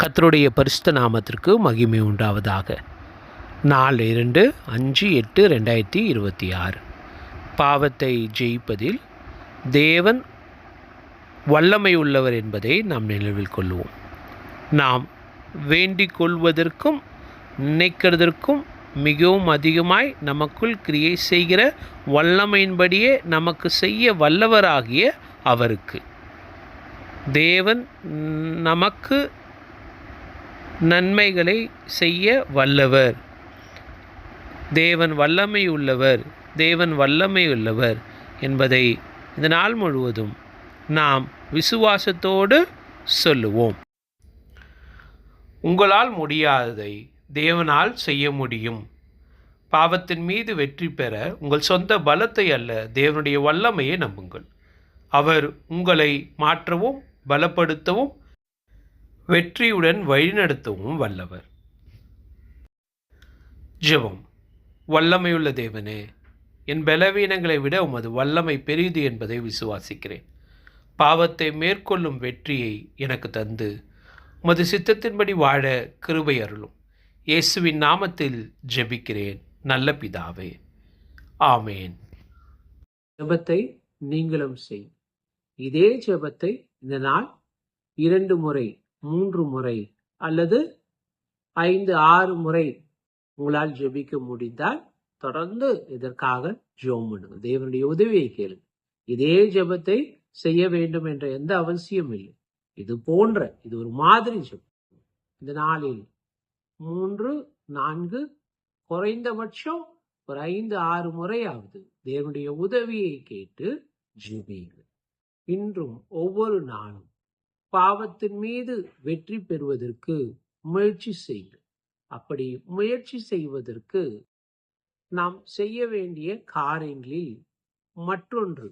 கர்த்தருடைய பரிசுத்த நாமத்திற்கு மகிமை உண்டாவதாக. 4/5/8/2026 பாவத்தை ஜெயிப்பதில் தேவன் வல்லமை உள்ளவர் என்பதை நாம் நினைவில் கொள்வோம். நாம் வேண்டிக் கொள்வதற்கும் நினைக்கிறதற்கும் மிகவும் அதிகமாய் நமக்குள் கிரியை செய்கிற வல்லமையின்படியே நமக்கு செய்ய வல்லவராகிய அவருக்கு தேவன் நமக்கு நன்மைகளை செய்ய வல்லவர். தேவன் வல்லமை உள்ளவர், தேவன் வல்லமை உள்ளவர் என்பதை இந்த நாள் முழுவதும் நாம் விசுவாசத்தோடு சொல்லுவோம். உங்களால் முடியாததை தேவனால் செய்ய முடியும். பாவத்தின் மீது வெற்றி பெற உங்கள் சொந்த பலத்தை அல்ல, தேவனுடைய வல்லமையை நம்புங்கள். அவர் உங்களை மாற்றவும் பலப்படுத்தவும் வெற்றியுடன் வழிநடத்தவும் வல்லவர். ஜெபம். வல்லமையுள்ள தேவனே, என் பலவீனங்களை விட உமது வல்லமை பெரிது என்பதை விசுவாசிக்கிறேன். பாவத்தை மேற்கொள்ளும் வெற்றியை எனக்கு தந்து உமது சித்தத்தின்படி வாழ கிருபை அருளும். இயேசுவின் நாமத்தில் ஜெபிக்கிறேன் நல்ல பிதாவே, ஆமேன். ஜெபத்தை நீங்களும் செய். இதே ஜெபத்தை இந்த நாள் 2 முறை 3 முறை அல்லது 5-6 முறை உங்களால் ஜெபிக்க முடிந்தால் தொடர்ந்து இதற்காக ஜெபம் பண்ணுங்க. தேவனுடைய உதவியை கேளுங்க. இதே ஜெபத்தை செய்ய வேண்டும் என்ற எந்த அவசியம் இல்லை. இது ஒரு மாதிரி ஜெபம். இந்த நாளில் 3-4 குறைந்தபட்சம் ஒரு 5-6 முறையாவது தேவனுடைய உதவியை கேட்டு ஜெபிங்க. இன்றும் ஒவ்வொரு நாளும் பாவத்தின் மீது வெற்றி பெறுவதற்கு முயற்சி செய்யுங்கள். அப்படி முயற்சி செய்வதற்கு நாம் செய்ய வேண்டிய காரியங்களில் மற்றொன்று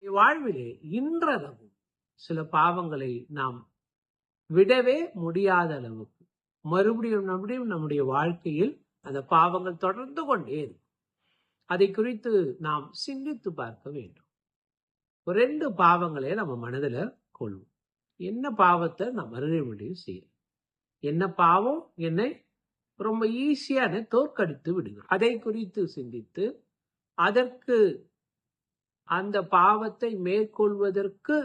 வாழ்விலே இன்றளவும் சில பாவங்களை நாம் விடவே முடியாத அளவுக்கு மறுபடியும் நம்முடைய வாழ்க்கையில் அந்த பாவங்கள் தொடர்ந்து கொண்டே இருக்கும். அதை குறித்து நாம் சிந்தித்து பார்க்க வேண்டும். 2 பாவங்களே நம்ம மனதில் கொள்வோம். என்ன பாவத்தை நான் மறுபடியும் செய்யறேன், என்ன பாவம் என்னை ரொம்ப ஈஸியான தோற்கடித்து விடுங்க. அதை குறித்து சிந்தித்து அதற்கு அந்த பாவத்தை மேற்கொள்வதற்கு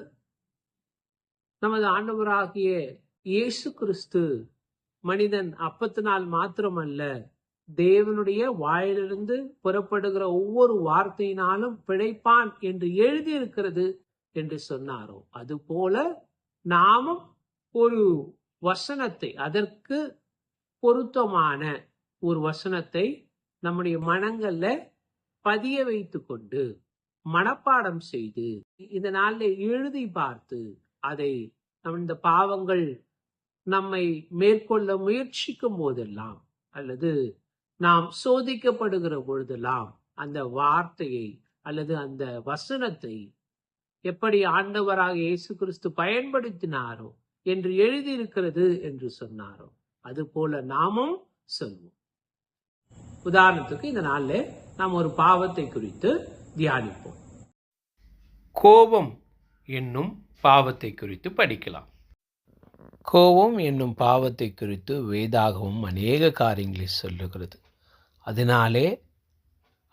நமது ஆண்டவராகிய இயேசு கிறிஸ்து மனிதன் அப்பத்தினால் மாத்திரமல்ல, தேவனுடைய வாயிலிருந்து புறப்படுகிற ஒவ்வொரு வார்த்தையினாலும் பிழைப்பான் என்று எழுதியிருக்கிறது என்று சொன்னாரோ, அதுபோல நாமும் ஒரு வசனத்தை, அதற்கு பொருத்தமான ஒரு வசனத்தை நம்முடைய மனங்கள்ல பதிய வைத்து கொண்டு மனப்பாடம் செய்து இந்த நாளில் எழுதி பார்த்து அதை இந்த பாவங்கள் நம்மை மேற்கொள்ள முயற்சிக்கும் போதெல்லாம் அல்லது நாம் சோதிக்கப்படுகிற பொழுதெல்லாம் அந்த வார்த்தையை அல்லது அந்த வசனத்தை எப்படி ஆண்டவராக இயேசு கிறிஸ்து பயன்படுத்தினாரோ என்று எழுதியிருக்கிறது என்று சொன்னாரோ அதுபோல நாமும் சொல்வோம். உதாரணத்துக்கு இந்த நாளில் நாம் ஒரு பாவத்தை குறித்து தியானிப்போம். கோபம் என்னும் பாவத்தை குறித்து படிக்கலாம். கோபம் என்னும் பாவத்தை குறித்து வேதாகமும் அநேக காரியங்களை சொல்லுகிறது. அதனாலே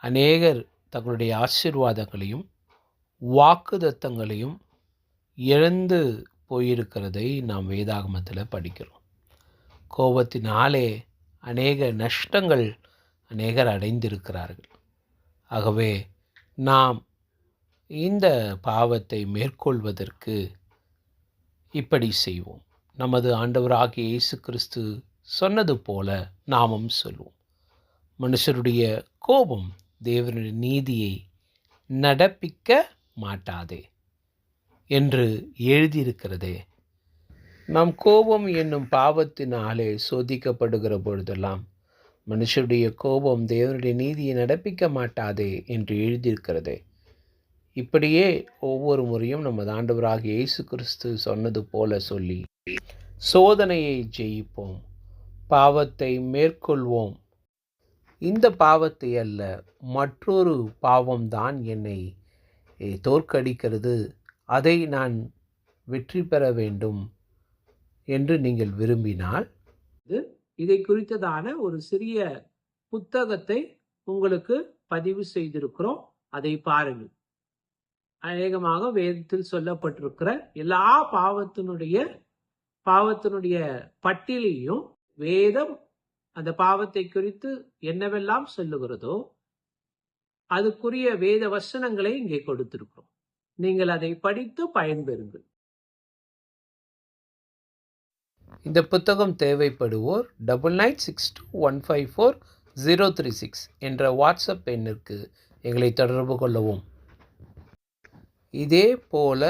அநேகர் தங்களுடைய ஆசீர்வாதங்களையும் வாக்குத்தத்தங்களையும் இழந்து போயிருக்கிறதை நாம் வேதாகமத்தில் படிக்கிறோம். கோபத்தினாலே அநேக நஷ்டங்கள் அநேகர் அடைந்திருக்கிறார்கள். ஆகவே நாம் இந்த பாவத்தை மேற்கொள்வதற்கு இப்படி செய்வோம். நமது ஆண்டவராகிய இயேசு கிறிஸ்து சொன்னது போல நாமும் சொல்வோம். மனுஷருடைய கோபம் தேவனுடைய நீதியை நடப்பிக்க மாட்டாதே என்று எழுதியிருக்கிறதே. நம் கோபம் என்னும் பாவத்தினாலே சோதிக்கப்படுகிற பொழுதெல்லாம் மனுஷருடைய கோபம் தேவனுடைய நீதியை நடப்பிக்க மாட்டாதே என்று எழுதியிருக்கிறதே. இப்படியே ஒவ்வொரு முறையும் நமது ஆண்டவராகிய இயேசு கிறிஸ்து சொன்னது போல சொல்லி சோதனையை ஜெயிப்போம், பாவத்தை மேற்கொள்வோம். இந்த பாவத்தை அல்ல, மற்றொரு பாவம்தான் என்னை தோற்கடிக்கிறது, அதை நான் வெற்றி பெற வேண்டும் என்று நீங்கள் விரும்பினால் இதை குறித்ததான ஒரு சிறிய புத்தகத்தை உங்களுக்கு பதிவு செய்திருக்கிறோம். அதை பாருங்கள். அநேகமாக வேதத்தில் சொல்லப்பட்டிருக்கிற எல்லா பாவத்தினுடைய பட்டியலையும் வேதம் அந்த பாவத்தை குறித்து என்னவெல்லாம் சொல்லுகிறதோ அதுக்குரிய வேத வசனங்களை இங்கே கொடுத்திருக்கிறோம். நீங்கள் அதை படித்து பயன்பெறுங்கள். இந்த புத்தகம் தேவைப்படுவோர் 9962154036 என்ற வாட்ஸ்அப் எண்ணிற்கு எங்களை தொடர்பு கொள்ளவும். இதே போல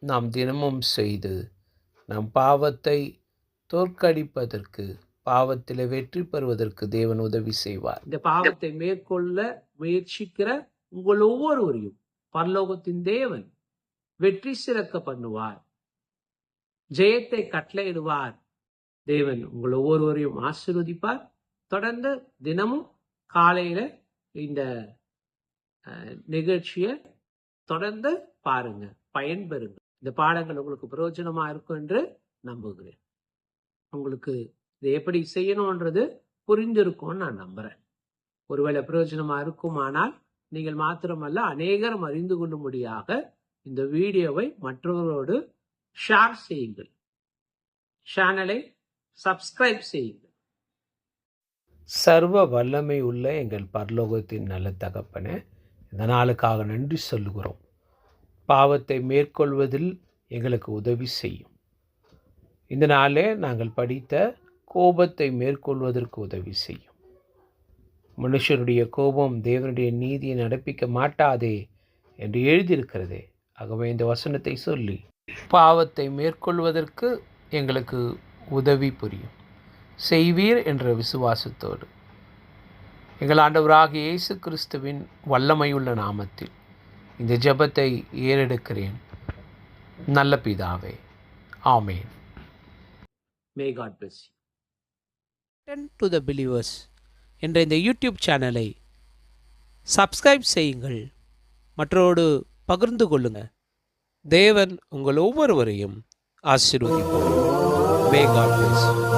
நாம் தினமும் செய்து நம் பாவத்தை தோற்கடிப்பதற்கு, பாவத்தில் வெற்றி பெறுவதற்கு தேவன் உதவி செய்வார். இந்த பாவத்தை மேற்கொள்ள முயற்சிக்கிற உங்கள் ஒவ்வொருவரையும் பரலோகத்தின் தேவன் வெற்றி சிறக்க பண்ணுவார், ஜெயத்தை கட்டளையிடுவார். தேவன் உங்கள் ஒவ்வொருவரையும் ஆசீர்வதிப்பார். தொடர்ந்து தினமும் காலையில இந்த நிகழ்ச்சியை தொடர்ந்து பாருங்க, பயன்பெறுங்க. இந்த பாடங்கள் உங்களுக்கு பிரயோஜனமா இருக்கும் என்று நம்புகிறேன். உங்களுக்கு இதை எப்படி செய்யணும்ன்றது புரிந்திருக்கும்னு நான் நம்புறேன். ஒருவேளை பிரயோஜனமா இருக்குமானால் நீங்கள் மாத்திரமல்ல, அநேகரும் அறிந்து கொள்ளும்படியாக இந்த வீடியோவை மற்றவர்களோடு ஷேர் செய்யுங்கள். சேனலை சப்ஸ்கிரைப் செய்யுங்கள். சர்வ வல்லமை உள்ள எங்கள் பரலோகத்தின் நல்ல தகப்பனே, இந்த நாளுக்காக நன்றி சொல்லுகிறோம். பாவத்தை மேற்கொள்வதில் எங்களுக்கு உதவி செய்யும். இந்த நாளே நாங்கள் படித்த கோபத்தை மேற்கொள்வதற்கு உதவி செய்யும். மனுஷனுடைய கோபம் தேவனுடைய நீதியை நடப்பிக்க மாட்டாதே என்று எழுதியிருக்கிறதே. ஆகவே இந்த வசனத்தை சொல்லி பாவத்தை மேற்கொள்வதற்கு எங்களுக்கு உதவி புரியும் செய்வீர் என்ற விசுவாசத்தோடு எங்கள் ஆண்டவராகிய இயேசு கிறிஸ்துவின் வல்லமையுள்ள நாமத்தில் இந்த ஜெபத்தை ஏறெடுக்கிறேன் நல்ல பிதாவே, ஆமென். May God bless you. Turn to the Believers என்ற இந்த யூடியூப் சேனலை சப்ஸ்கிரைப் செய்யுங்கள், மற்றோடு பகிர்ந்து கொள்ளுங்கள். தேவன் உங்கள் ஒவ்வொருவரையும் ஆசீர்வதிப்பார். May God bless you.